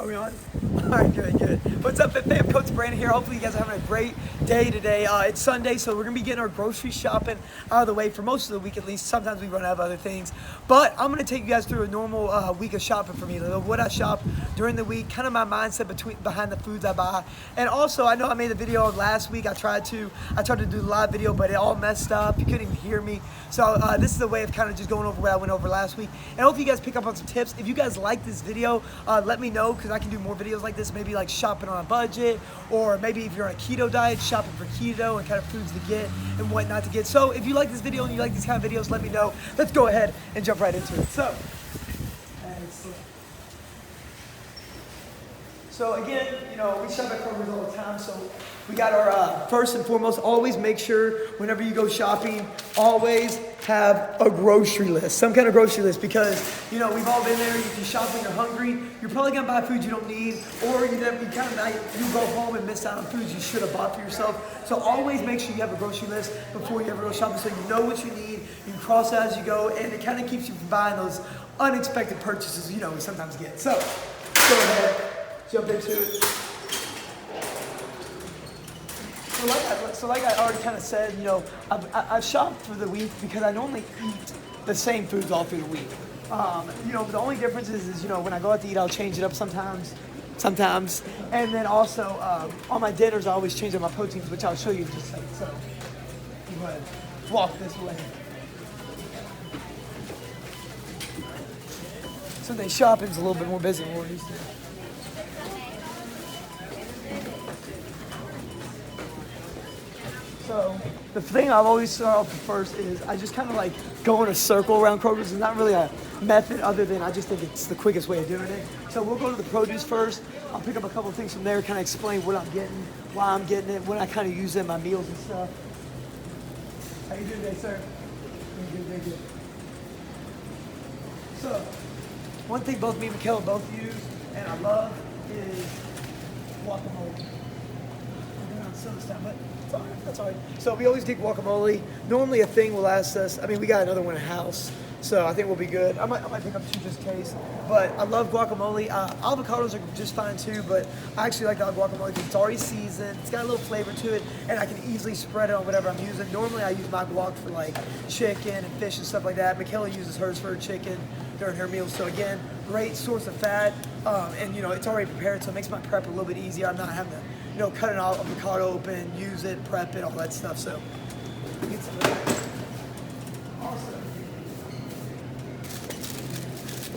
Are we on? All right, good, good. What's up, fam? Coach Brandon here. Hopefully you guys are having a great day today. It's Sunday, so we're going to be getting our grocery shopping out of the way for most of the week at least. Sometimes we run out of other things. But I'm going to take you guys through a normal week of shopping for me. What I shop during the week, kind of my mindset behind the foods I buy. And also, I know I made a video last week. I tried to do the live video, but it all messed up. You couldn't even hear me. So this is a way of kind of just going over what I went over last week. And I hope you guys pick up on some tips. If you guys like this video, let me know, because I can do more videos like this, maybe like shopping on a budget, or maybe if you're on a keto diet, shopping for keto and kind of foods to get and what not to get. So if you like this video and you like these kind of videos, let me know. Let's go ahead and jump right into it. So again, you know, we shop at Kroger's all the time, so we got our, first and foremost, always make sure whenever you go shopping, always have a grocery list, some kind of grocery list, because, you know, we've all been there. If you shop when you're hungry, you're probably gonna buy food you don't need, or you go home and miss out on foods you should have bought for yourself. So always make sure you have a grocery list before you ever go shopping, so you know what you need, you can cross out as you go, and it kind of keeps you from buying those unexpected purchases, you know, we sometimes get. So, go ahead. Jump into it. So like I already kind of said, you know, I shop for the week because I normally eat the same foods all through the week. You know, the only difference is, you know, when I go out to eat, I'll change it up sometimes. And then also, on my dinners, I always change up my proteins, which I'll show you in just a second. So, go ahead, walk this way. Sunday shopping's a little bit more busy than what it used to. So the thing I've always start off with first is I just kind of like go in a circle around Kroger's. It's not really a method other than I just think it's the quickest way of doing it. So we'll go to the produce first. I'll pick up a couple of things from there, kind of explain what I'm getting, why I'm getting it, when I kind of use it in my meals and stuff. How you doing today, sir? Very good. So one thing both me and Michaela both use and I love is guacamole. I'm doing it on Sunday time, but that's all right. So we always take guacamole. Normally a thing will last us, I mean, we got another one in the house, so I think we'll be good. I might pick up two just in case. But I love guacamole. Avocados are just fine too, but I actually like the guacamole because it's already seasoned. It's got a little flavor to it, and I can easily spread it on whatever I'm using. Normally I use my guac for like chicken and fish and stuff like that. Michaela uses hers for her chicken during her meals. So again, great source of fat, and you know, it's already prepared, so it makes my prep a little bit easier. I'm not having to, you know, cut an avocado open, use it, prep it, all that stuff. So get some of that. Awesome.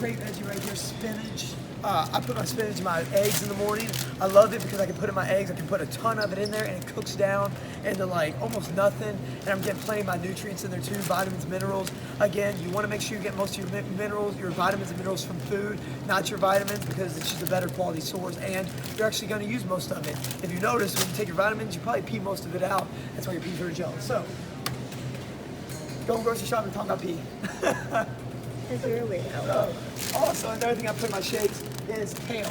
Great veggie right here, spinach. I put my spinach in my eggs in the morning. I love it because I can put it in my eggs. I can put a ton of it in there, and it cooks down into like almost nothing. And I'm getting plenty of my nutrients in there too, vitamins, minerals. Again, you want to make sure you get most of your minerals, your vitamins and minerals from food, not your vitamins, because it's just a better quality source, and you're actually going to use most of it. If you notice, when you take your vitamins, you probably pee most of it out. That's why your pee's very jello. So, going grocery shopping, talking about pee. Because you're weird. Also, another thing I put in my shakes is kale.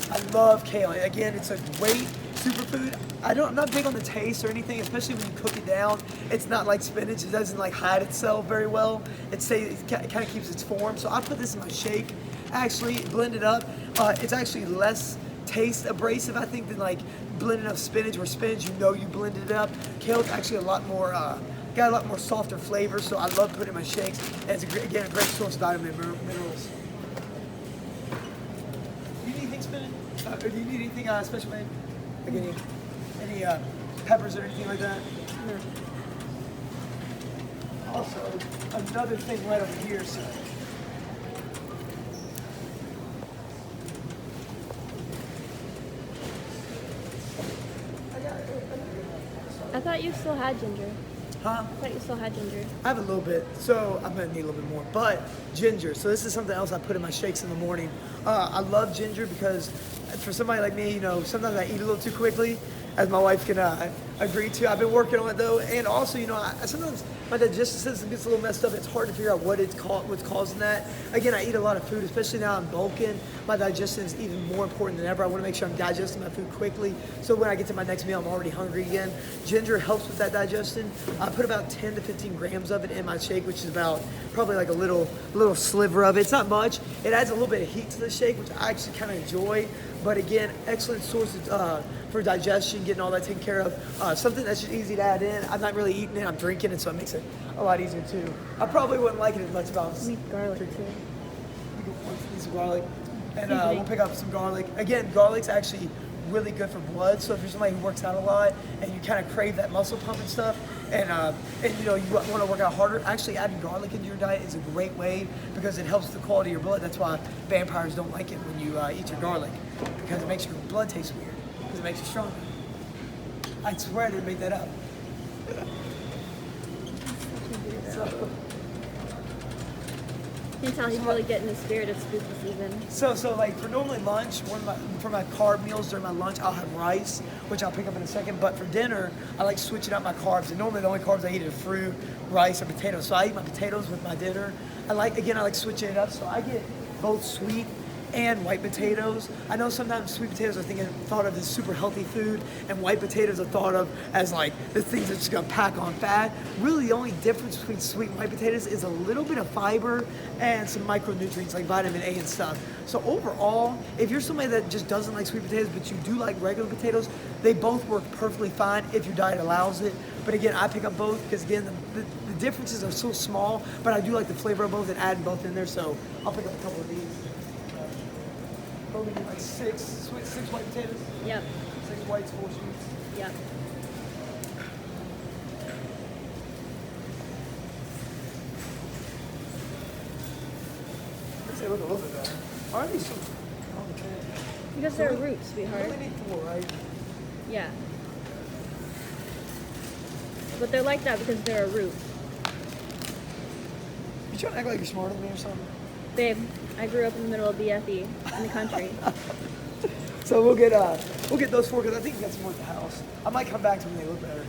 I love kale. Again, it's a great superfood. I'm not big on the taste or anything, especially when you cook it down. It's not like spinach. It doesn't like hide itself very well. It kind of keeps its form. So I put this in my shake. Actually, blend it up. It's actually less taste abrasive, I think, than like blending up spinach, where spinach, you know, you blended it up. Kale's actually a lot more, got a lot more softer flavor, so I love putting it in my shakes. And it's, again, a great source of vitamin and minerals. Do you need anything spinach? Or do you need anything special made? Like any peppers or anything like that? No. Also, another thing right over here, so. I thought you still had ginger. Huh? I thought you still had ginger. I have a little bit, so I'm gonna need a little bit more. But ginger, so this is something else I put in my shakes in the morning. I love ginger because for somebody like me, you know, sometimes I eat a little too quickly. As my wife can agree to. I've been working on it though, and also, I sometimes my digestive system gets a little messed up. It's hard to figure out what's causing that. Again, I eat a lot of food, especially now I'm bulking. My digestion is even more important than ever. I want to make sure I'm digesting my food quickly, so when I get to my next meal, I'm already hungry again. Ginger helps with that digestion. I put about 10 to 15 grams of it in my shake, which is about probably like a little sliver of it. It's not much. It adds a little bit of heat to the shake, which I actually kind of enjoy. But again, excellent source for digestion, getting all that taken care of. Something that's just easy to add in. I'm not really eating it, I'm drinking it, so it makes it a lot easier too. I probably wouldn't like it as much if I was Need garlic too. need some garlic. And we'll pick up some garlic. Again, garlic's actually really good for blood. So if you're somebody who works out a lot and you kind of crave that muscle pump and stuff, and you want to work out harder, actually adding garlic into your diet is a great way because it helps the quality of your blood. That's why vampires don't like it when you eat your garlic, because it makes your blood taste weird, because it makes you stronger. I swear I didn't make that up. So, You can tell he's really getting the spirit of spooky season. So like for normally lunch, for my carb meals during my lunch, I'll have rice, which I'll pick up in a second. But for dinner, I like switching up my carbs. And normally the only carbs I eat are fruit, rice, or potatoes. So I eat my potatoes with my dinner. I like switching it up. So I get both sweet and white potatoes. I know sometimes sweet potatoes are thought of as super healthy food, and white potatoes are thought of as like the things that's just gonna pack on fat. Really, the only difference between sweet and white potatoes is a little bit of fiber and some micronutrients like vitamin A and stuff. So overall, if you're somebody that just doesn't like sweet potatoes, but you do like regular potatoes, they both work perfectly fine if your diet allows it. But again, I pick up both because again, the differences are so small, but I do like the flavor of both and add both in there. So I'll pick up a couple of these. Probably need like six white potatoes. Yep. 6 whites, 4 sweets. Yep. They look a little bit better. Why are these so Because they're roots, You sweetheart. only need 4, right? Yeah. But they're like that because they're a root. You trying to act like you're smarter than me or something? Babe, I grew up in the middle of BFE in the country. So we'll get those 4 because I think we got some more at the house. I might come back to them when they look better.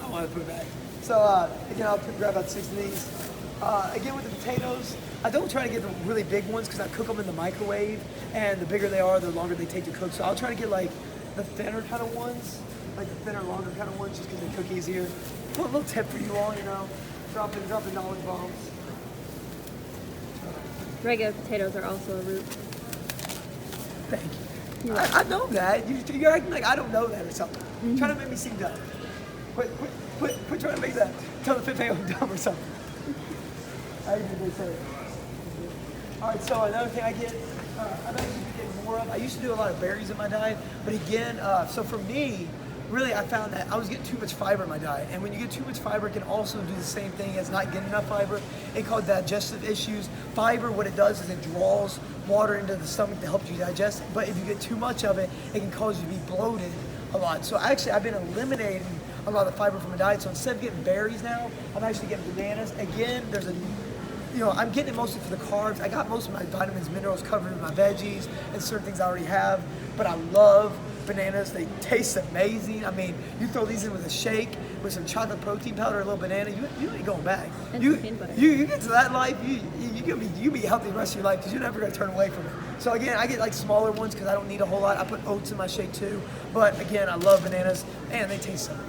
I want to put it back. So again, I'll grab about 6 of these. Again, with the potatoes, I don't try to get the really big ones because I cook them in the microwave, and the bigger they are, the longer they take to cook. So I'll try to get like the thinner kind of ones, like the thinner, longer kind of ones, just because they cook easier. A little tip for you all, dropping knowledge bombs. Regular potatoes are also a root. Thank you. I know that. You're acting like I don't know that or something. Trying to make me seem dumb. Quit trying to make that. Tell the fit I'm dumb or something. I usually say it. All right, so another thing I get, I'm actually getting more of. I used to do a lot of berries in my diet, but again, so for me, really I found that I was getting too much fiber in my diet. And when you get too much fiber, it can also do the same thing as not getting enough fiber. It called digestive issues. Fiber, what it does is it draws water into the stomach to help you digest it. But if you get too much of it, it can cause you to be bloated a lot. So actually, I've been eliminating a lot of fiber from my diet. So instead of getting berries now, I'm actually getting bananas. Again, I'm getting it mostly for the carbs. I got most of my vitamins, minerals covered in my veggies and certain things I already have. But I love bananas. They taste amazing. I mean, you throw these in with a shake with some chocolate protein powder, a little banana, you ain't going back. And You some peanut butter. you get to that life, you be healthy the rest of your life because you're never gonna turn away from it. So again, I get like smaller ones because I don't need a whole lot. I put oats in my shake too. But again, I love bananas and they taste so good.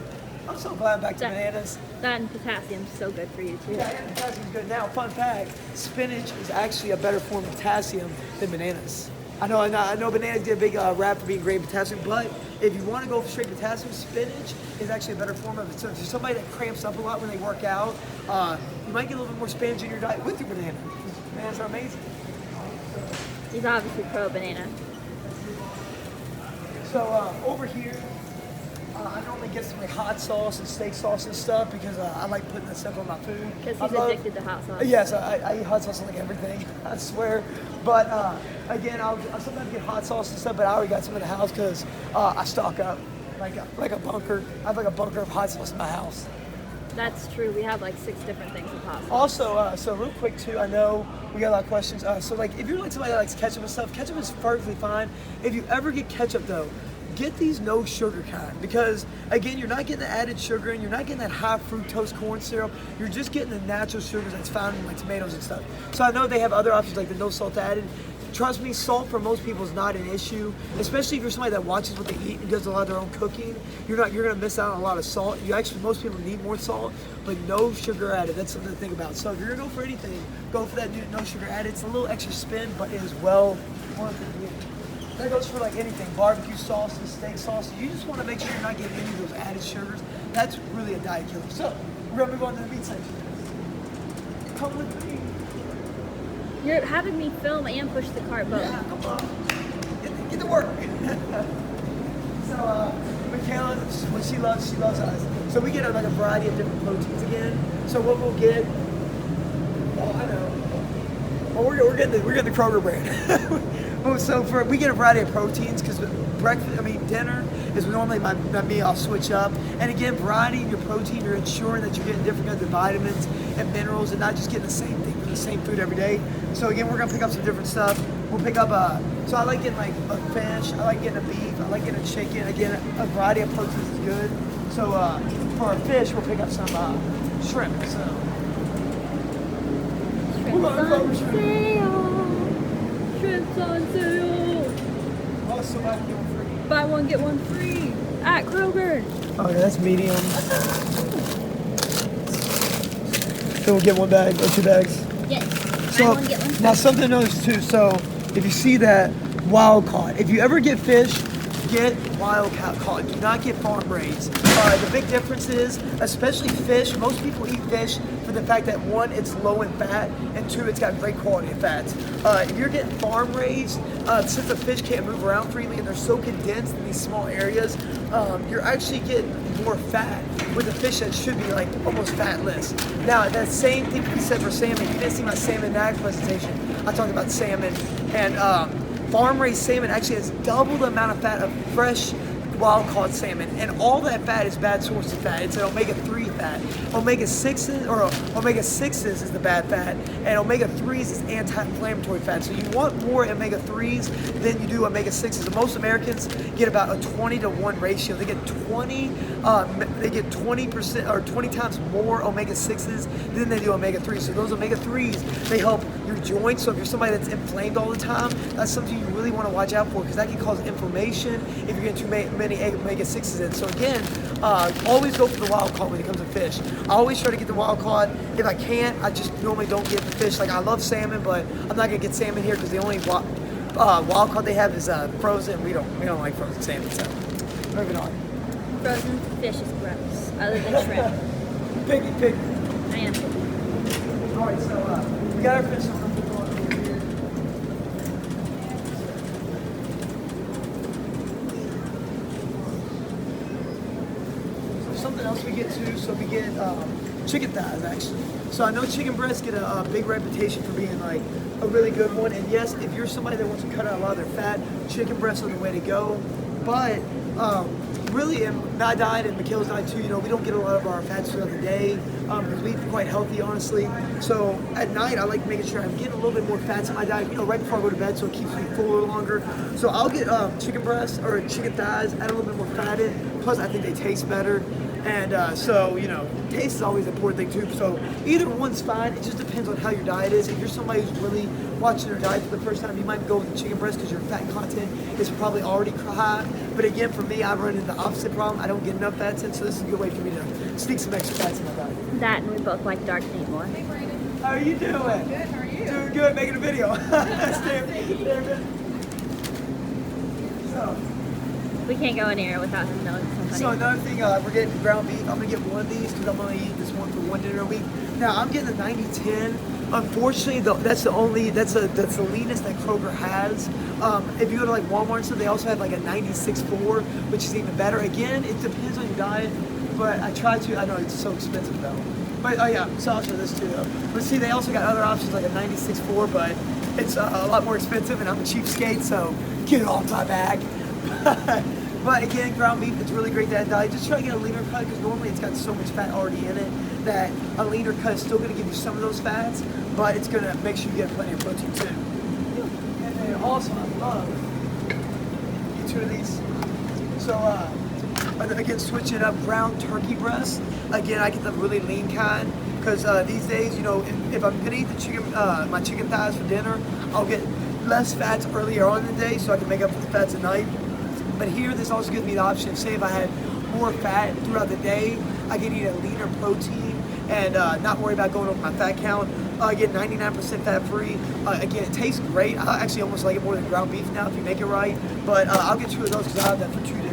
I'm so glad I'm back to bananas. That and potassium's so good for you too. Yeah, and potassium's good. Now, fun fact, spinach is actually a better form of potassium than bananas. I know bananas get a big rap for being great in potassium, but if you want to go for straight potassium, spinach is actually a better form of it. So if you're somebody that cramps up a lot when they work out, you might get a little bit more spinach in your diet with your banana. Bananas are amazing. He's obviously pro banana. So over here, I normally get some like hot sauce and steak sauce and stuff because I like putting that stuff on my food. Because I he's love- addicted to hot sauce. Yes, I eat hot sauce on like everything, I swear. But again, I'll sometimes get hot sauce and stuff, but I already got some in the house because I stock up like a bunker. I have like a bunker of hot sauce in my house. That's true. We have like 6 different things of hot sauce. Also, so real quick too, I know We got a lot of questions. So like, if you're like somebody that likes ketchup and stuff, ketchup is perfectly fine. If you ever get ketchup though, get these no sugar kind, because again, you're not getting the added sugar and you're not getting that high fructose corn syrup. You're just getting the natural sugars that's found in like tomatoes and stuff. So I know they have other options like the no salt added. Trust me, salt for most people is not an issue, especially if you're somebody that watches what they eat and does a lot of their own cooking. You're gonna miss out on a lot of salt. Most people need more salt, but no sugar added. That's something to think about. So if you're gonna go for anything, go for that no sugar added. It's a little extra spin, but it is well worth it. That goes for like anything, barbecue sauces, steak sauces. You just want to make sure you're not getting any of those added sugars. That's really a diet killer. So we're gonna move on to the meat section. Come with me. You're having me film and push the cart both. Yeah, come on. Get to work. So Michaela, what she loves us. So we get like a variety of different proteins again. So what we'll get, oh I know. Well, we're getting the Kroger brand. So we get a variety of proteins because dinner is normally my meal. I'll switch up, and again, variety in your protein. You're ensuring that you're getting different kinds of vitamins and minerals, and not just getting the same thing from the same food every day. So again, we're gonna pick up some different stuff. We'll pick up so I like getting like a fish. I like getting a beef. I like getting a chicken. Again, a variety of proteins is good. So for our fish, we'll pick up some shrimp. So we're gonna go over shrimp. Shrimps on sale. Oh, so buy one free. Buy one, get one free at Kroger. Oh, yeah, that's medium. So we'll get one bag or 2 bags. Yes. So Buy one, get one free. now something to notice too. So if you see that wild caught, if you ever get fish, get wild caught. Do not get farm raised. The big difference is, especially fish. Most people eat fish for the fact that one, it's low in fat, and two, it's got great quality of fats. If you're getting farm raised, since the fish can't move around freely and they're so condensed in these small areas, you're actually getting more fat with a fish that should be like almost fatless. Now that same thing can be said for salmon. You didn't see my salmon nag presentation. I talked about salmon, and farm raised salmon actually has double the amount of fat of fresh wild caught salmon, and all that fat is bad source of fat. It's an omega-3 fat. Omega-6s is the bad fat, and omega-3s is anti-inflammatory fat. So you want more omega-3s than you do omega-6s. Most Americans get about a 20-to-1 ratio. They get 20% or 20 times more omega-6s than they do omega-3s. So those omega-3s, they help your joints. So if you're somebody that's inflamed all the time, that's something you really want to watch out for, because that can cause inflammation if you're getting too many omega-6s in. So again, always go for the wild caught when it comes to fish. I always try to get the wild caught. If I can't, I just normally don't get the fish. Like, I love salmon, but I'm not gonna get salmon here because the only wild caught they have is frozen. We don't like frozen salmon. So moving on. Frozen fish is gross, other than shrimp. Piggy. I am. All right, so we got our fish on. Something else we get too, so we get chicken thighs actually. So I know chicken breasts get a big reputation for being like a really good one, and yes, if you're somebody that wants to cut out a lot of their fat, chicken breasts are the way to go. But really in my diet and Michaela's diet too, we don't get a lot of our fats throughout the day because we eat quite healthy, honestly. So at night, I like making sure I'm getting a little bit more fats in my diet, right before I go to bed, so it keeps me fuller longer. So I'll get chicken breasts or chicken thighs, add a little bit more fat in. Plus, I think they taste better. And so, taste is always an important thing too. So either one's fine. It just depends on how your diet is. If you're somebody who's really watching their diet for the first time, you might go with the chicken breast because your fat content is probably already high. But again, for me, I run into the opposite problem. I don't get enough fats in, so this is a good way for me to sneak some extra fats in my diet. That, and we both like dark meat more. Hey, Brandon. How are you doing? Good, how are you? Doing good, making a video. So. We can't go in here without him knowing somebody. So another thing, we're getting ground beef. I'm gonna get one of these because I'm only eating this one for one dinner a week. Now I'm getting the 90-10. Unfortunately, that's the leanest that Kroger has. If you go to like Walmart and stuff, they also have like a 96-4, which is even better. Again, it depends on your diet, but I try to. I know it's so expensive though. But oh yeah, so I'll show this too though. But see, they also got other options like a 96-4, but it's a lot more expensive, and I'm a cheapskate, so get it off my back. But again, ground beef, it's really great to add diet. Just try to get a leaner cut because normally it's got so much fat already in it that a leaner cut is still gonna give you some of those fats, but it's gonna make sure you get plenty of protein too. And then also, I love, get 2 of these. So, again, switch it up, ground turkey breast. Again, I get the really lean kind, because these days, you know, if I'm gonna eat the chicken, my chicken thighs for dinner, I'll get less fats earlier on in the day so I can make up for the fats at night. But here, this also gives me the option, say if I had more fat throughout the day, I can eat a leaner protein and not worry about going over my fat count. Again, 99% fat free. Again, it tastes great. I actually almost like it more than ground beef now if you make it right. But I'll get 2 of those because I have that for 2 days.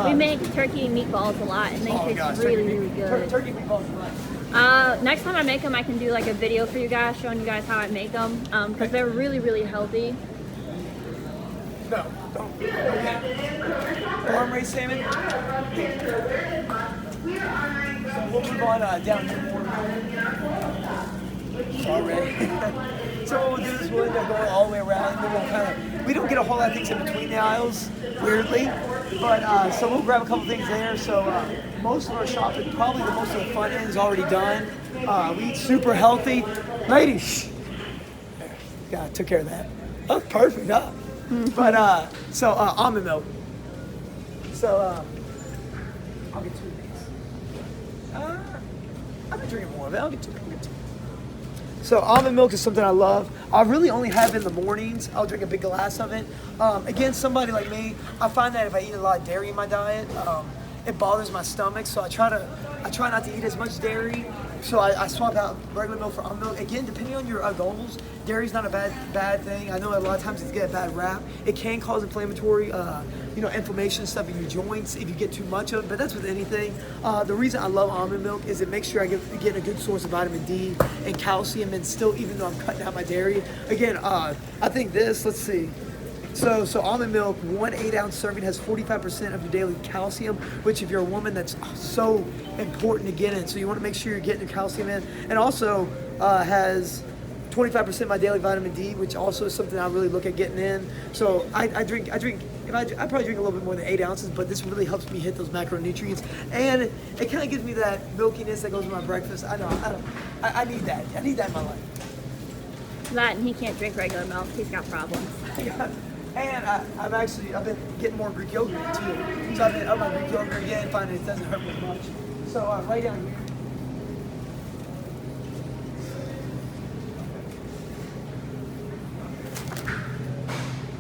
We make turkey meatballs a lot, and they taste really good. Turkey meatballs are nice. Next time I make them, I can do like a video for you guys, showing you guys how I make them, because they're really healthy. No, don't. Farm raised salmon. So we'll move on down here more. Already. So what we'll do is we'll end up going all the way around, and then we'll we don't get a whole lot of things in between the aisles, weirdly. But so we'll grab a couple things there. So most of our shopping, probably the most of the fun end is already done. We eat super healthy. Ladies, shh. Yeah, I took care of that. Oh, perfect, huh? But so almond milk. So I'll get 2 of these. I've been drinking more of it. I'll get 2. So almond milk is something I love. I really only have it in the mornings. I'll drink a big glass of it. Again, somebody like me, I find that if I eat a lot of dairy in my diet, it bothers my stomach. So I try not to eat as much dairy. So I swap out regular milk for almond milk. Again, depending on your goals, dairy's not a bad thing. I know a lot of times it's get a bad rap. It can cause inflammatory, inflammation stuff in your joints if you get too much of it. But that's with anything. The reason I love almond milk is it makes sure I get a good source of vitamin D and calcium, and still, even though I'm cutting out my dairy. Again, I think this. Let's see. So almond milk, 1 8-ounce serving has 45% of your daily calcium, which if you're a woman, that's so important to get in. So you want to make sure you're getting your calcium in. And also has 25% of my daily vitamin D, which also is something I really look at getting in. So I probably drink a little bit more than 8 ounces, but this really helps me hit those macronutrients. And it kind of gives me that milkiness that goes with my breakfast. I need that. I need that in my life. That, and he can't drink regular milk. He's got problems. And I've been getting more Greek yogurt too. So I've been up my Greek yogurt again, finding it doesn't hurt me as much. So right down here.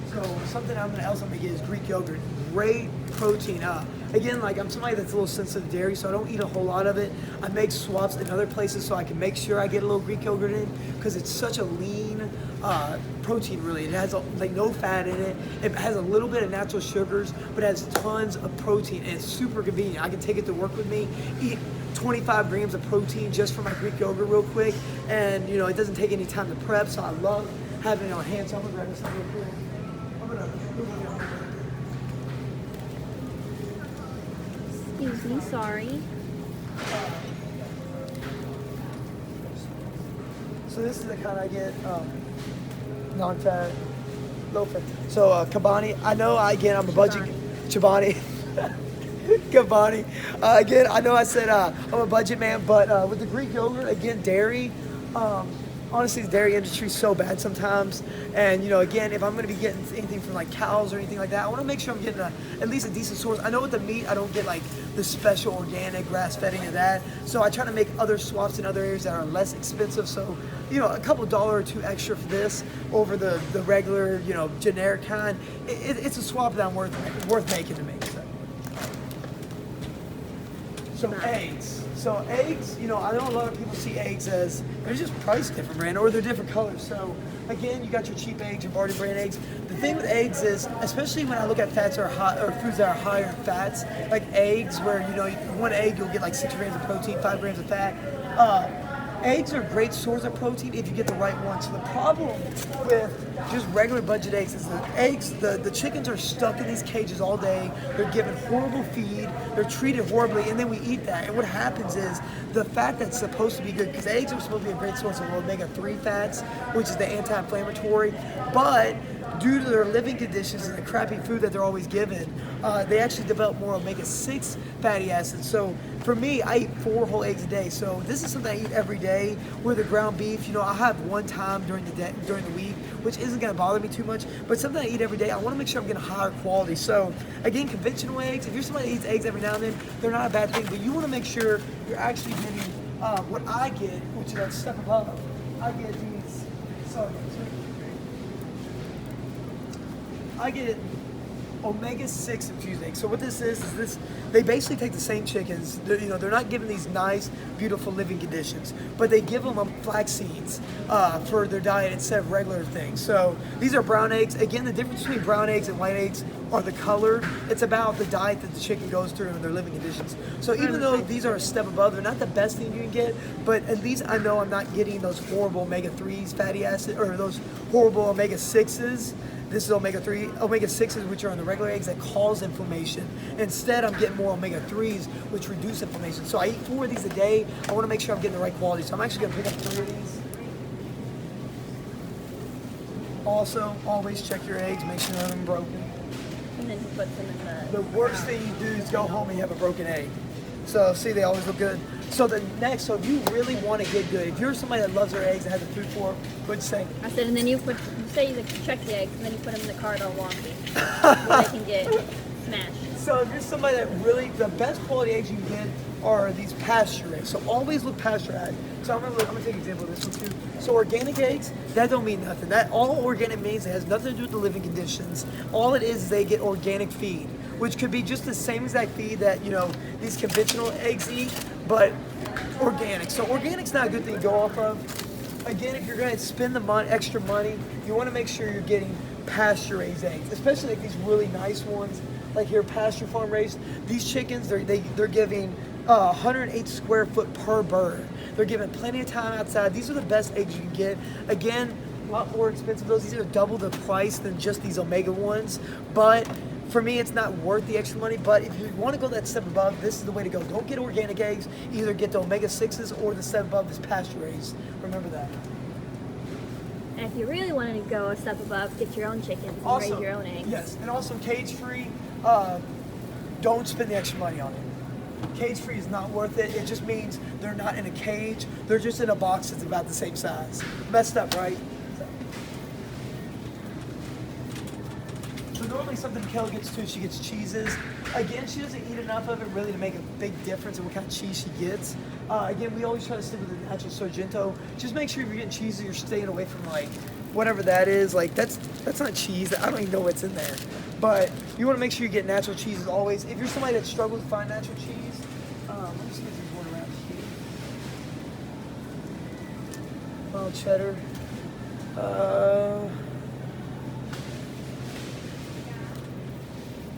So something else I'm gonna get is Greek yogurt. Great protein. Again, like I'm somebody that's a little sensitive to dairy, so I don't eat a whole lot of it. I make swaps in other places so I can make sure I get a little Greek yogurt in, because it's such a lean protein. Really, it has like no fat in it. It has a little bit of natural sugars, but it has tons of protein, and it's super convenient. I can take it to work with me, eat 25 grams of protein just from my Greek yogurt real quick, and it doesn't take any time to prep. So I love having it on hand. So I'm gonna grab this real quick. Excuse me, sorry. So this is the kind I get, non-fat, low-fat. So Kabani, I know, again, I'm a budget, Chobani, Kabani. Again, I know I said I'm a budget man, but with the Greek yogurt, again, dairy, honestly, the dairy industry is so bad sometimes. And, again, if I'm going to be getting anything from like cows or anything like that, I want to make sure I'm getting at least a decent source. I know with the meat, I don't get like the special organic grass-fed any of that. So I try to make other swaps in other areas that are less expensive. So, a couple $1 or $2 extra for this over the regular, generic kind. It's a swap that I'm worth making to me. So eggs. So eggs, I know a lot of people see eggs as they're just priced different, right? Or they're different colors. So again, you got your cheap eggs, your Barty brand eggs. The thing with eggs is, especially when I look at fats or foods that are higher in fats, like eggs, where one egg you'll get like 6 grams of protein, 5 grams of fat. Eggs are a great source of protein if you get the right one. So the problem with just regular budget eggs is the chickens are stuck in these cages all day. They're given horrible feed. They're treated horribly, and then we eat that. And what happens is the fat that's supposed to be good, because eggs are supposed to be a great source of omega-3 fats, which is the anti-inflammatory, but due to their living conditions and the crappy food that they're always given, they actually develop more omega-6 fatty acids. So for me, I eat 4 whole eggs a day. So this is something I eat every day. With the ground beef, you know, I have one time during the day, during the week, which isn't going to bother me too much. But something I eat every day, I want to make sure I'm getting higher quality. So again, conventional eggs. If you're somebody that eats eggs every now and then, they're not a bad thing. But you want to make sure you're actually getting what I get, which is that step above. I get these. Sorry. I get omega-6 infused eggs. So what this is this, they basically take the same chickens, they're not given these nice, beautiful living conditions, but they give them flax seeds for their diet instead of regular things. So these are brown eggs. Again, the difference between brown eggs and white eggs are the color. It's about the diet that the chicken goes through and their living conditions. So even though these are a step above, they're not the best thing you can get, but at least I know I'm not getting those horrible omega-3s fatty acid, or those horrible omega-6s. This is omega-6s, which are in the regular eggs that cause inflammation. Instead, I'm getting more omega-3s, which reduce inflammation. So I eat 4 of these a day. I want to make sure I'm getting the right quality. So I'm actually going to pick up 3 of these. Also, always check your eggs, make sure none of them broken. And then he puts them in The worst thing you do is go home and you have a broken egg. So see, they always look good. So so if you really want to get good, if you're somebody that loves their eggs and has the food for, what'd you say? I said, and then you say you check the eggs, and then you put them in the car all wonky, where they can get smashed. So if you're somebody that really, the best quality eggs you can get are these pasture eggs. So always look pasteurized. So I'm gonna take an example of this one too. So organic eggs, that don't mean nothing. That all organic means it has nothing to do with the living conditions. All it is they get organic feed, which could be just the same exact feed that these conventional eggs eat, but organic. So organic's not a good thing to go off of. Again, if you're going to spend the extra money, you want to make sure you're getting pasture-raised eggs, especially like these really nice ones, like here, pasture farm raised. These chickens, they're giving 108 square foot per bird. They're giving plenty of time outside. These are the best eggs you can get. Again, a lot more expensive. These are double the price than just these omega ones, but for me, it's not worth the extra money. But if you want to go that step above, this is the way to go. Don't get organic eggs. Either get the omega-6s or the step above is pasture raised. Remember that. And if you really want to go a step above, get your own chickens and Also, raise your own eggs. Yes, and also cage-free. Don't spend the extra money on it. Cage-free is not worth it. It just means they're not in a cage. They're just in a box that's about the same size. Messed up, right? So normally something Michaela gets too, she gets cheeses. Again, she doesn't eat enough of it really to make a big difference in what kind of cheese she gets. Again, we always try to stick with the natural Sargento. Just make sure if you're getting cheeses, you're staying away from like whatever that is. Like that's not cheese. I don't even know what's in there. But you want to make sure you get natural cheeses always. If you're somebody that struggles to find natural cheese, let me see if there's one around here. Well, cheddar.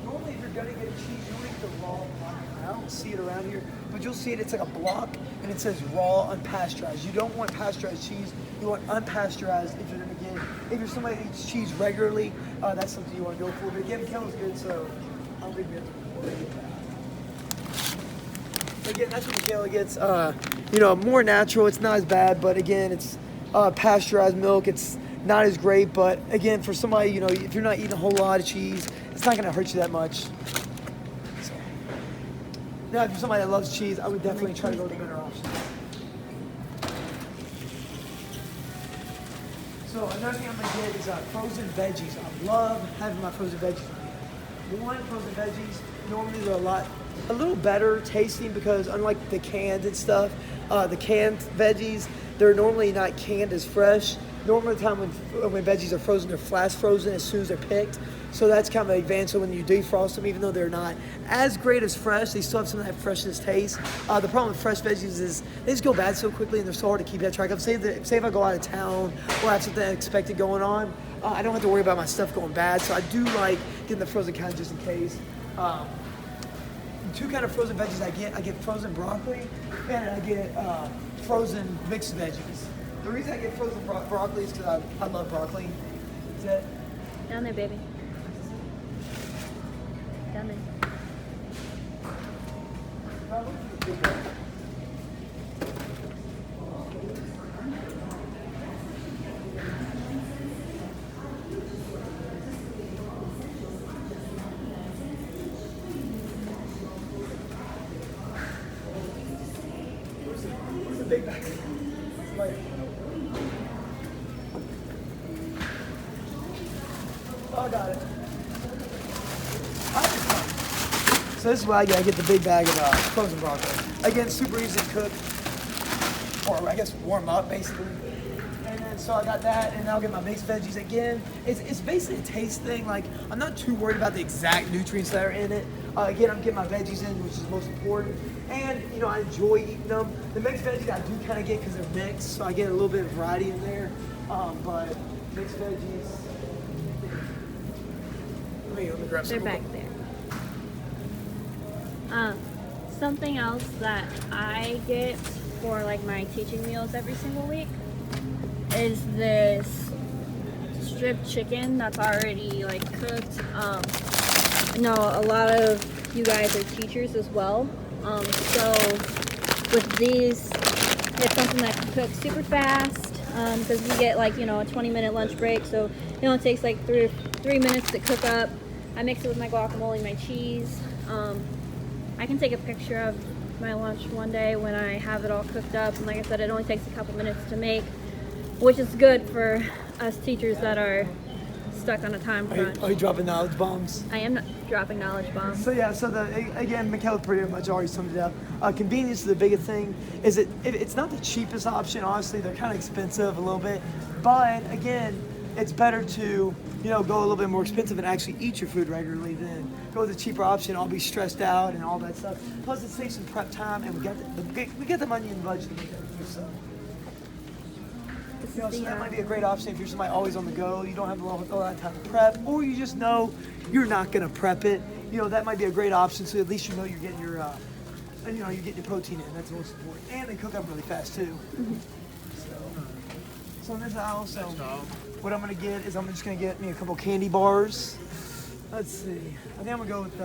Normally, if you're gonna get a cheese, you want to get the raw block. I don't see it around here, but you'll see it. It's like a block, and it says raw unpasteurized. You don't want pasteurized cheese. You want unpasteurized if you're gonna get. If you're somebody that eats cheese regularly, that's something you want to go for. But again, Kellen's good, so I'll leave it for you. Again, that's what Michaela gets. More natural. It's not as bad, but again, it's pasteurized milk. It's not as great, but again, for somebody, if you're not eating a whole lot of cheese, it's not going to hurt you that much. So. Now, if you're somebody that loves cheese, I would definitely try to go with the better option. So another thing I'm going to get is frozen veggies. I love having my frozen veggies. Frozen veggies, normally they're a little better tasting because unlike the canned and stuff, the canned veggies, they're normally not canned as fresh. Normally the time when veggies are frozen, they're flash frozen as soon as they're picked. So that's kind of an advantage. So when you defrost them, even though they're not as great as fresh, they still have some of that freshness taste. The problem with fresh veggies is they just go bad so quickly and they're so hard to keep that track of. Say if I go out of town or have something unexpected going on, I don't have to worry about my stuff going bad. So I do like getting the frozen kind just in case. Two kind of frozen veggies I get frozen broccoli and I get frozen mixed veggies. The reason I get frozen broccoli is because I love broccoli. Is that? Down there, baby. Down there. big bag. Like, oh, I got it. So this is why I get the big bag of frozen broccoli. Again, super easy to cook, or I guess warm up basically. And then so I got that, and I'll get my mixed veggies again. It's basically a taste thing. Like I'm not too worried about the exact nutrients that are in it. Again, I'm getting my veggies in, which is most important. And you know, I enjoy eating them. The mixed veggies I do kind of get because they're mixed, so I get a little bit of variety in there. But mixed veggies. Let me grab some. They're back there. Something else that I get for like my teaching meals every single week is this strip chicken that's already like cooked. I know a lot of you guys are teachers as well. So with these, it's something that can cook super fast because we get like, you know, a 20-minute lunch break. So it only takes like three minutes to cook up. I mix it with my guacamole, my cheese. I can take a picture of my lunch one day when I have it all cooked up. And like I said, it only takes a couple minutes to make, which is good for us teachers that are stuck on a time crunch. Are you dropping knowledge bombs? I am not dropping knowledge bombs. So yeah, again, Michaela pretty much already summed it up. Convenience is the biggest thing. It's not the cheapest option, honestly. They're kind of expensive a little bit, but again, it's better to go a little bit more expensive and actually eat your food regularly than go with a cheaper option. I'll be stressed out and all that stuff. Plus, it saves some prep time, and we get the money in the budget to make everything. So. So that might be a great option if you're somebody always on the go. You don't have a lot of time to prep, or you just know you're not going to prep it. That might be a great option. So at least you know you're getting your, you're getting your protein in. That's the most important. And they cook up really fast too. Mm-hmm. So in this house, what I'm going to get is I'm just going to get me a couple candy bars. Let's see. I think I'm going to go with.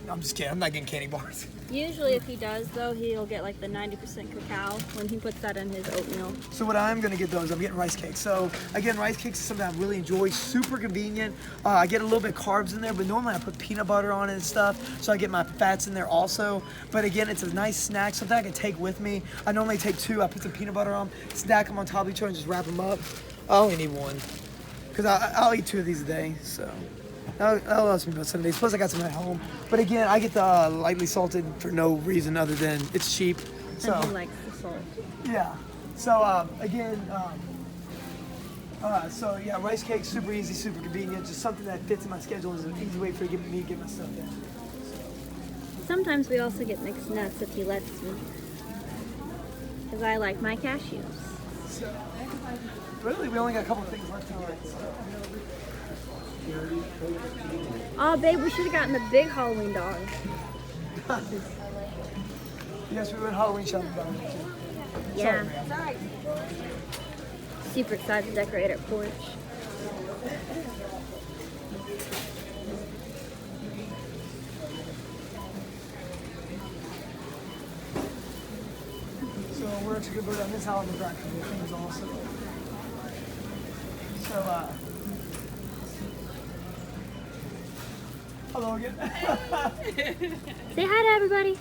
I'm just kidding. I'm not getting candy bars. Usually if he does though, he'll get like the 90% cacao when he puts that in his oatmeal. So what I'm gonna get though is I'm getting rice cakes. So again, rice cakes is something I really enjoy, super convenient. I get a little bit of carbs in there, but normally I put peanut butter on it and stuff, so I get my fats in there also. But again, it's a nice snack, something I can take with me. I normally take two, I put some peanut butter on, stack them on top of each other and just wrap them up. I only need one, because I'll eat 2 of these a day, so. That'll last me about 7 days. Plus, I got some at home. But again, I get the lightly salted for no reason other than it's cheap. So And he likes the salt. yeah. So again, so yeah, rice cakes, super easy, super convenient. Just something that fits in my schedule. Is an easy way for me to get my stuff in. Sometimes we also get mixed nuts if he lets me, because I like my cashews. So really, we only got a couple of things left tonight. So. Oh, babe, we should have gotten the big Halloween dog. Yes, we went Halloween shopping down there too. Yeah. Sorry, Super excited to decorate our porch. So we're actually gonna go down this holiday track for the things also. So hello again. Say hi to everybody.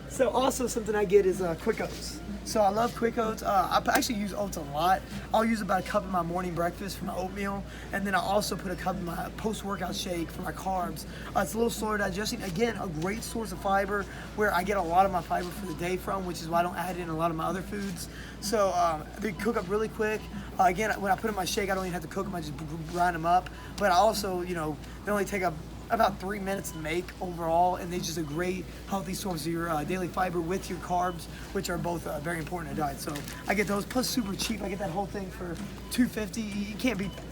So also something I get is Quick Oats. So I love Quick Oats. I actually use oats a lot. I'll use about a cup in my morning breakfast for my oatmeal, and then I also put a cup in my post-workout shake for my carbs. It's a little slower digesting. Again, a great source of fiber where I get a lot of my fiber for the day from, which is why I don't add it in a lot of my other foods. So they cook up really quick. Again, when I put in my shake, I don't even have to cook them. I just grind them up. But I also, they only take about 3 minutes to make overall, and they're just a great healthy source of your daily fiber with your carbs, which are both very important in a diet. So I get those, plus super cheap. I get that whole thing for $2.50. You can't beat that.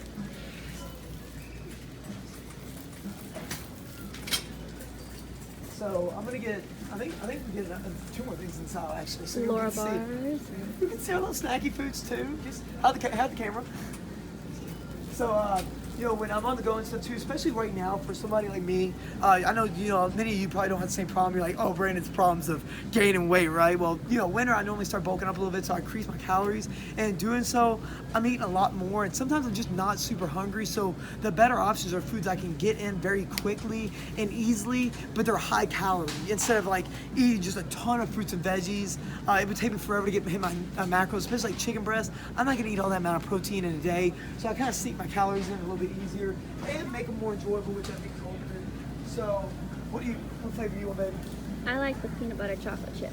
So I'm gonna get. I think we get 2 more things inside actually. So you Laura can bars. see. You can see our little snacky foods too. Just have the camera. So when I'm on the go and stuff too, especially right now for somebody like me, I know, many of you probably don't have the same problem. You're like, oh, Brandon's problems of gaining weight, right? Well, winter, I normally start bulking up a little bit, so I increase my calories. And in doing so, I'm eating a lot more. And sometimes I'm just not super hungry. So the better options are foods I can get in very quickly and easily, but they're high calorie. Instead of like eating just a ton of fruits and veggies, it would take me forever to hit my macros, especially like chicken breast. I'm not gonna eat all that amount of protein in a day. So I kind of sneak my calories in a little bit easier and make them more enjoyable, which I think is ultimate. So, what flavor do you want, baby? I like the peanut butter chocolate chip.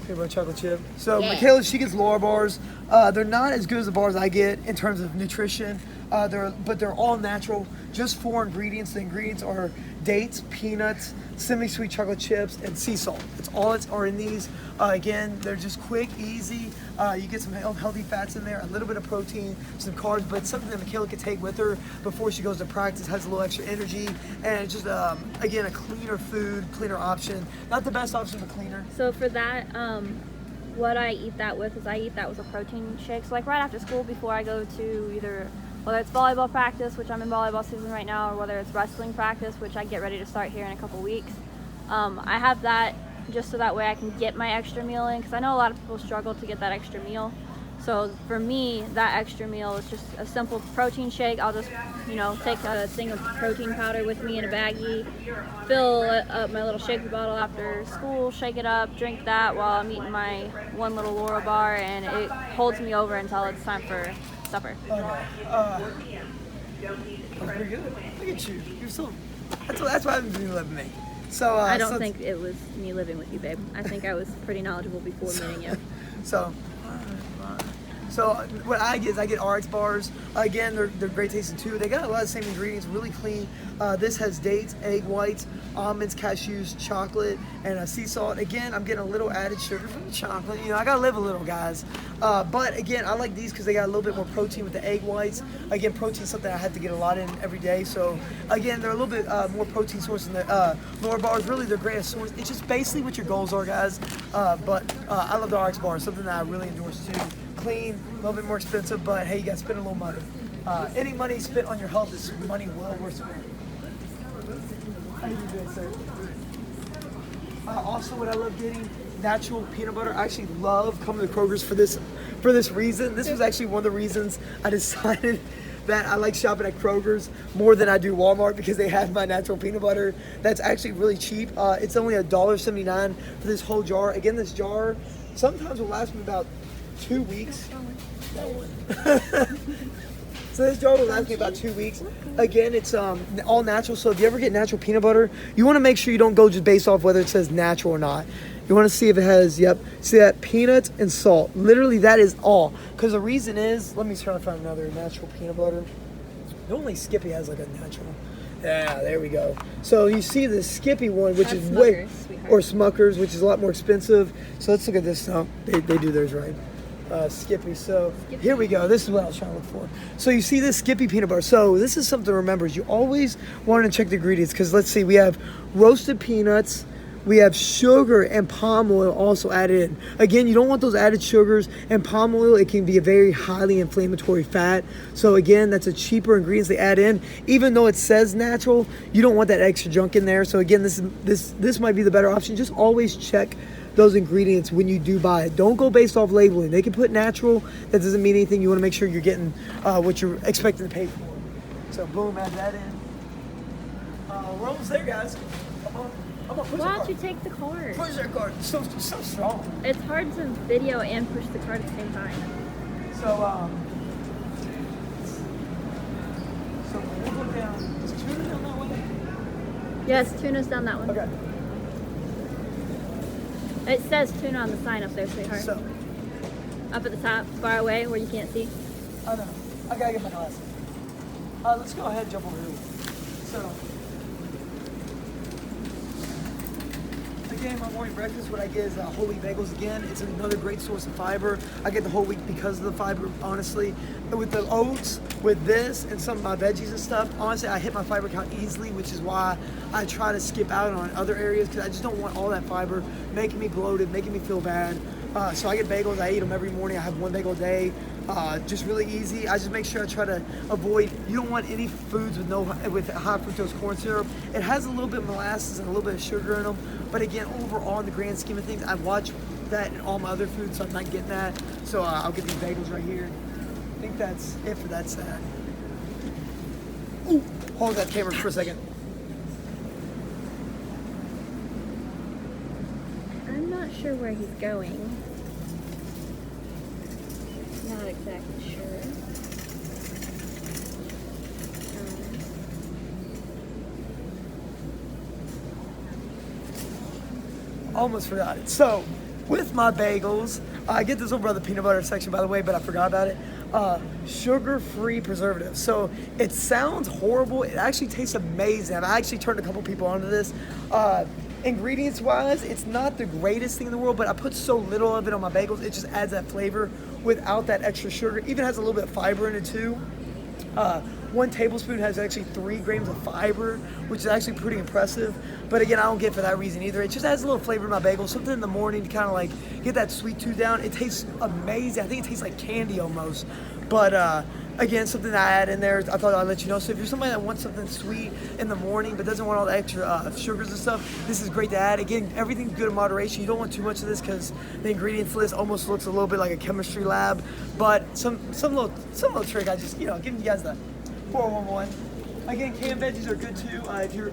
Peanut butter chocolate chip. So Yeah. Michaela, she gets Laura bars. They're not as good as the bars I get in terms of nutrition. But they're all natural. Just 4 ingredients. The ingredients are dates, peanuts, semi-sweet chocolate chips, and sea salt. That's all that's are in these. Again, they're just quick, easy. You get some healthy fats in there, a little bit of protein, some carbs, but something that Michaela can take with her before she goes to practice, has a little extra energy, and it's just again a cleaner food, cleaner option. Not the best option, but cleaner. So for that, what I eat that with is I eat that with a protein shake. So like right after school, before I go to either whether it's volleyball practice, which I'm in volleyball season right now, or whether it's wrestling practice, which I get ready to start here in a couple weeks. I have that just so that way I can get my extra meal in, because I know a lot of people struggle to get that extra meal. So for me, that extra meal is just a simple protein shake. I'll just, take a thing of protein powder with me in a baggie, fill up my little shaker bottle after school, shake it up, drink that while I'm eating my one little Laura bar, and it holds me over until it's time for supper. That's pretty good. Look at you. You're so. That's why I've been living me. So I don't think it was me living with you, babe. I think I was pretty knowledgeable before meeting you. So what I get is I get RX bars. Again, they're great tasting too. They got a lot of the same ingredients, really clean. This has dates, egg whites, almonds, cashews, chocolate, and sea salt. Again, I'm getting a little added sugar from the chocolate. I gotta live a little, guys. But again, I like these because they got a little bit more protein with the egg whites. Again, protein is something I have to get a lot in every day. So again, they're a little bit more protein source than the Laura bars. Really, they're great as source. It's just basically what your goals are, guys. But I love the RX bars, something that I really endorse too. Clean, a little bit more expensive, but hey, you gotta spend a little money. Any money spent on your health is money well worth spending. How you doing, sir? Also, what I love getting, natural peanut butter. I actually love coming to Kroger's for this reason. This was actually one of the reasons I decided that I like shopping at Kroger's more than I do Walmart, because they have my natural peanut butter that's actually really cheap. It's only $1.79 for this whole jar. Again, this jar sometimes will last me about 2 weeks. So this jar will last me about 2 weeks. Again, it's all natural. So if you ever get natural peanut butter, you want to make sure you don't go just based off whether it says natural or not. You want to see if it has, see that, peanuts and salt. Literally, that is all. Because the reason is, let me try to find another natural peanut butter. Only Skippy has like a natural. Yeah, there we go. So you see the Skippy one, which is way, or Smucker's, which is a lot more expensive. So let's look at this now. They do theirs right. Skippy. So here we go. This is what I was trying to look for. So you see this Skippy peanut butter. So this is something to remember. Is you always want to check the ingredients, because let's see, we have roasted peanuts, we have sugar and palm oil also added in. Again, you don't want those added sugars and palm oil. It can be a very highly inflammatory fat. So again, that's a cheaper ingredients they add in. Even though it says natural, you don't want that extra junk in there. So again, this might be the better option. Just always check those ingredients when you do buy it. Don't go based off labeling. They can put natural. That doesn't mean anything. You want to make sure you're getting what you're expecting to pay for. So boom, add that in. We're almost there, guys. I'm gonna push Why don't you take the card? Push that card. It's so strong. It's hard to video and push the card at the same time. So we'll go down. Is tuna down that way? Yes, tuna's down that one. Okay. It says tuna on the sign up there, sweetheart. So Up at the top, far away, where you can't see. I know. I gotta get my glasses. Let's go ahead and jump over here. So again, my morning breakfast, what I get is whole wheat bagels. Again, it's another great source of fiber. I get the whole wheat because of the fiber, honestly. With the oats, with this, and some of my veggies and stuff, honestly, I hit my fiber count easily, which is why I try to skip out on other areas, because I just don't want all that fiber making me bloated, making me feel bad. So I get bagels. I eat them every morning. I have one bagel a day. Just really easy. I just make sure I try to avoid. You don't want any foods with high fructose corn syrup. It has a little bit of molasses and a little bit of sugar in them. But again, overall, in the grand scheme of things, I watch that in all my other foods, so I'm not getting that. So I'll get these bagels right here. I think that's it for that side. Ooh, hold that camera for a second. I'm not sure where he's going. Not exactly sure. Almost forgot it. So, with my bagels, I get this over by the peanut butter section, by the way, but I forgot about it. Sugar-free preservative. So it sounds horrible. It actually tastes amazing. I've actually turned a couple people onto this. Ingredients-wise, it's not the greatest thing in the world, but I put so little of it on my bagels, it just adds that flavor without that extra sugar. Even has a little bit of fiber in it too. 1 tablespoon has actually 3 grams of fiber, which is actually pretty impressive. But again, I don't get it for that reason either. It just adds a little flavor to my bagel, something in the morning to kind of like get that sweet tooth down. It tastes amazing. I think it tastes like candy almost. But again, something I add in there, I thought I'd let you know. So if you're somebody that wants something sweet in the morning but doesn't want all the extra sugars and stuff, this is great to add. Again, everything's good in moderation. You don't want too much of this because the ingredients list almost looks a little bit like a chemistry lab. But some little trick, I just, giving you guys the 411. Again, canned veggies are good too. If you're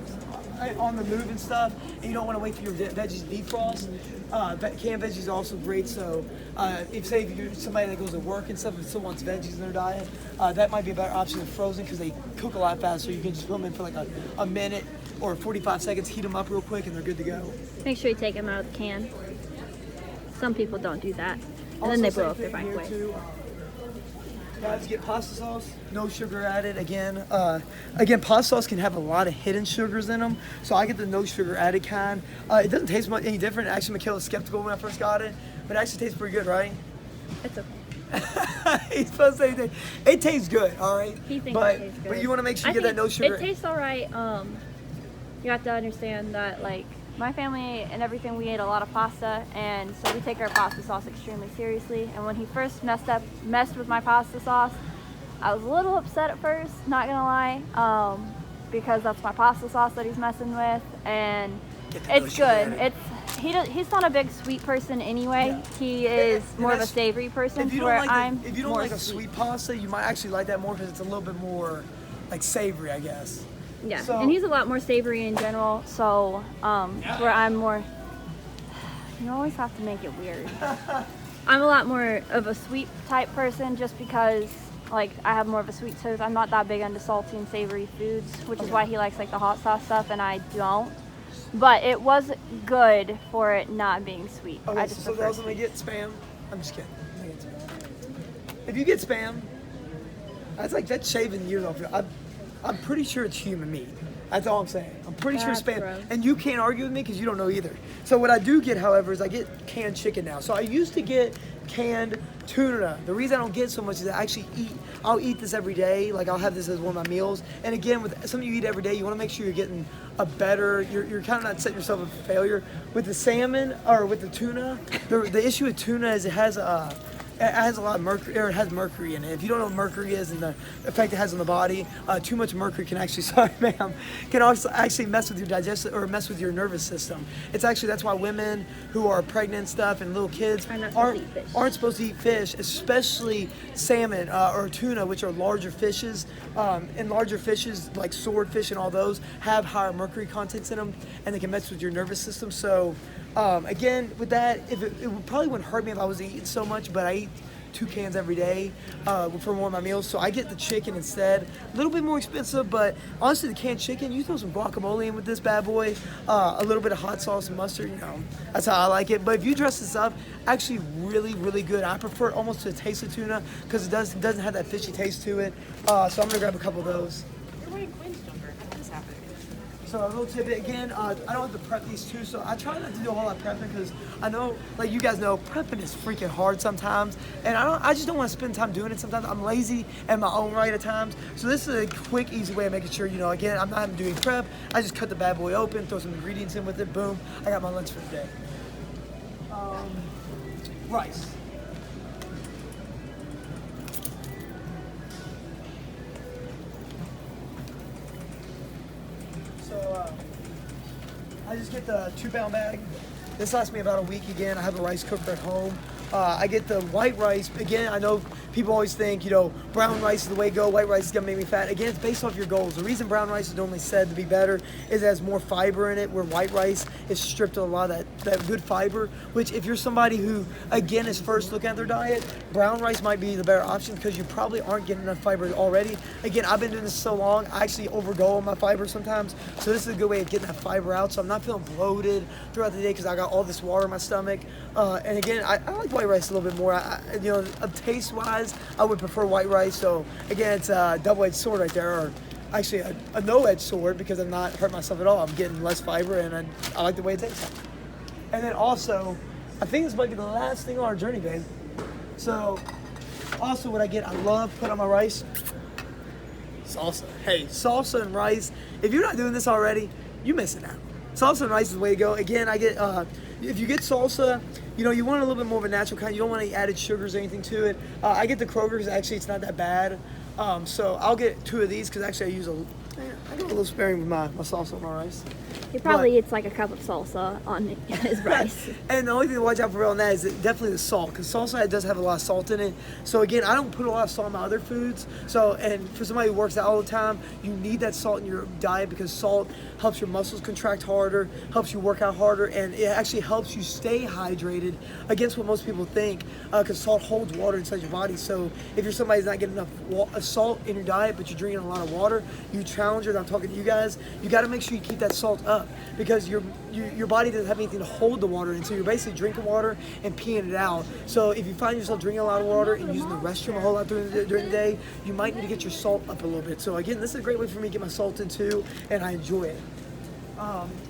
on the move and stuff, and you don't want to wait for your veggies to defrost, canned veggies are also great. So if you're somebody that goes to work and stuff and still wants veggies in their diet, that might be a better option than frozen because they cook a lot faster. You can just put them in for like a minute or 45 seconds, heat them up real quick, and they're good to go. Make sure you take them out of the can. Some people don't do that, and then they blow up their microwave. Guys, get pasta sauce, no sugar added. Again, pasta sauce can have a lot of hidden sugars in them, so I get the no sugar added kind. It doesn't taste much any different. Actually, Michaela was skeptical when I first got it, but it actually tastes pretty good, right? It's okay. He's supposed to say it tastes good, all right? He thinks it tastes good. But you want to make sure you get that no sugar. It tastes all right. You have to understand that, like, my family and everything, we ate a lot of pasta, and so we take our pasta sauce extremely seriously. And when he first messed with my pasta sauce, I was a little upset at first, not gonna lie, because that's my pasta sauce that he's messing with, and it's good. He's not a big sweet person anyway. Yeah. He is more of a savory person. If you don't like a sweet pasta, you might actually like that more because it's a little bit more like savory, I guess. Yeah, so, and he's a lot more savory in general, so where I'm more, you always have to make it weird. I'm a lot more of a sweet type person just because, like, I have more of a sweet tooth. I'm not that big into salty and savory foods, which is why he likes, like, the hot sauce stuff, and I don't. But it was good for it not being sweet. Okay, I just so those when they get Spam, I'm just kidding. If you get Spam, that's shaving years off. I'm pretty sure it's human meat. That's all I'm saying. I'm pretty sure it's Spam. Gross. And you can't argue with me because you don't know either. So what I do get, however, is I get canned chicken now. So I used to get canned tuna. The reason I don't get so much is I'll eat this every day. Like, I'll have this as one of my meals. And again, with something you eat every day, you want to make sure you're getting you're kind of not setting yourself up for failure. With the salmon, or with the tuna, the issue with tuna is it has a lot of mercury, or it has mercury in it. If you don't know what mercury is and the effect it has on the body, too much mercury can actually, can also actually mess with your digestive or mess with your nervous system. That's why women who are pregnant and stuff and little kids aren't supposed to eat fish, especially salmon or tuna, which are larger fishes. And larger fishes like swordfish and all those have higher mercury contents in them, and they can mess with your nervous system. So again, with that, it probably wouldn't hurt me if I was eating so much, but I eat 2 cans every day for one of my meals, so I get the chicken instead. A little bit more expensive, but honestly, the canned chicken, you throw some guacamole in with this bad boy, a little bit of hot sauce and mustard, that's how I like it. But if you dress this up, actually really, really good. I prefer it almost to a taste of tuna because it doesn't have that fishy taste to it. So I'm gonna grab a couple of those. You're wearing Quinn's jumper. How did this happen? So a little tidbit again, I don't have to prep these two, so I try not to do a whole lot of prepping because I know, like you guys know, prepping is freaking hard sometimes, and I just don't want to spend time doing it sometimes. I'm lazy in my own right at times, so this is a quick, easy way of making sure, again, I'm not having to do any prep. I just cut the bad boy open, throw some ingredients in with it, boom, I got my lunch for the day. rice. So I just get the 2-pound bag. This lasts me about a week again. I have a rice cooker at home. I get the white rice. Again, I know people always think, brown rice is the way to go. White rice is gonna make me fat. Again, it's based off your goals. The reason brown rice is normally said to be better is it has more fiber in it, where white rice is stripped of a lot of that good fiber, which if you're somebody who, again, is first looking at their diet, brown rice might be the better option because you probably aren't getting enough fiber already. Again, I've been doing this so long, I actually overgo on my fiber sometimes. So this is a good way of getting that fiber out. So I'm not feeling bloated throughout the day because I got all this water in my stomach. And again, I like white rice a little bit more. Taste-wise, I would prefer white rice. So again, it's a double-edged sword right there, or actually a no-edged sword because I'm not hurting myself at all. I'm getting less fiber, and I like the way it tastes. And then also, I think this might be the last thing on our journey, babe. So also what I get, I love put on my rice, salsa. Hey, salsa and rice. If you're not doing this already, you're missing out. Salsa and rice is the way to go. Again, I get, if you get salsa, you want a little bit more of a natural kind. You don't want any added sugars or anything to it. I get the Kroger's. Actually, it's not that bad. So I'll get 2 of these because actually I go a little sparing with my salsa and my rice. He probably eats like a cup of salsa on his rice. And the only thing to watch out for on that is definitely the salt, because salsa does have a lot of salt in it. So again, I don't put a lot of salt in my other foods. So, and for somebody who works out all the time, you need that salt in your diet because salt helps your muscles contract harder, helps you work out harder, and it actually helps you stay hydrated against what most people think, because salt holds water inside your body. So if you're somebody who's not getting enough salt in your diet, but you're drinking a lot of water, you challengers, I'm talking to you guys, you got to make sure you keep that salt up, because your body doesn't have anything to hold the water in, so you're basically drinking water and peeing it out. So if you find yourself drinking a lot of water and using the restroom a whole lot during the day, you might need to get your salt up a little bit. So again, this is a great way for me to get my salt in too, and I enjoy it.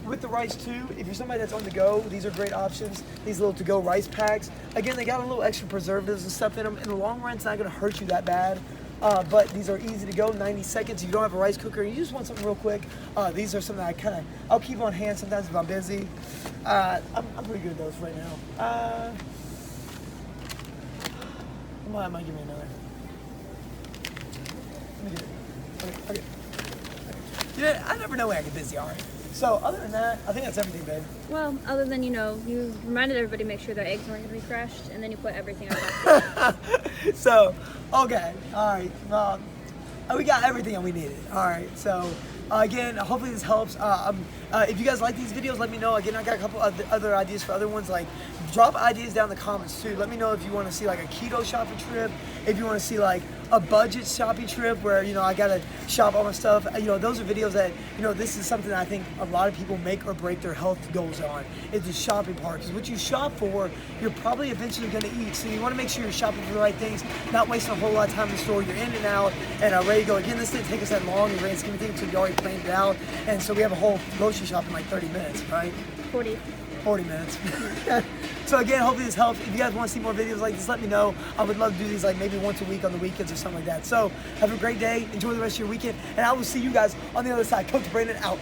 With the rice too, if you're somebody that's on the go, these are great options. These little to-go rice packs. Again, they got a little extra preservatives and stuff in them. In the long run, it's not going to hurt you that bad. But these are easy to go, 90 seconds. You don't have a rice cooker, you just want something real quick. These are something I'll keep on hand sometimes if I'm busy. I'm pretty good at those right now. I might give me another. Let me get it. Okay. Yeah, I never know when I get busy, all right. So other than that, I think that's everything, babe. Well, other than, you reminded everybody to make sure their eggs weren't going to be crushed, and then you put everything on top. So, okay, all right. We got everything that we needed. All right, so again, hopefully this helps. If you guys like these videos, let me know. Again, I got a couple other ideas for other ones. Like, drop ideas down in the comments too. Let me know if you want to see like a keto shopping trip, if you want to see like a budget shopping trip where I gotta shop all my stuff. Those are videos that this is something that I think a lot of people make or break their health goals on. It's the shopping part, because what you shop for, you're probably eventually gonna eat. So you want to make sure you're shopping for the right things, not wasting a whole lot of time in the store. You're in and out and ready to go. Again, this didn't take us that long in the grand scheme of things, so we already planned it out, and so we have a whole grocery shop in like 30 minutes, right? 40 minutes. So again, hopefully this helps. If you guys want to see more videos like this, let me know. I would love to do these like maybe once a week on the weekends or something like that. So have a great day. Enjoy the rest of your weekend. And I will see you guys on the other side. Coach Brandon out.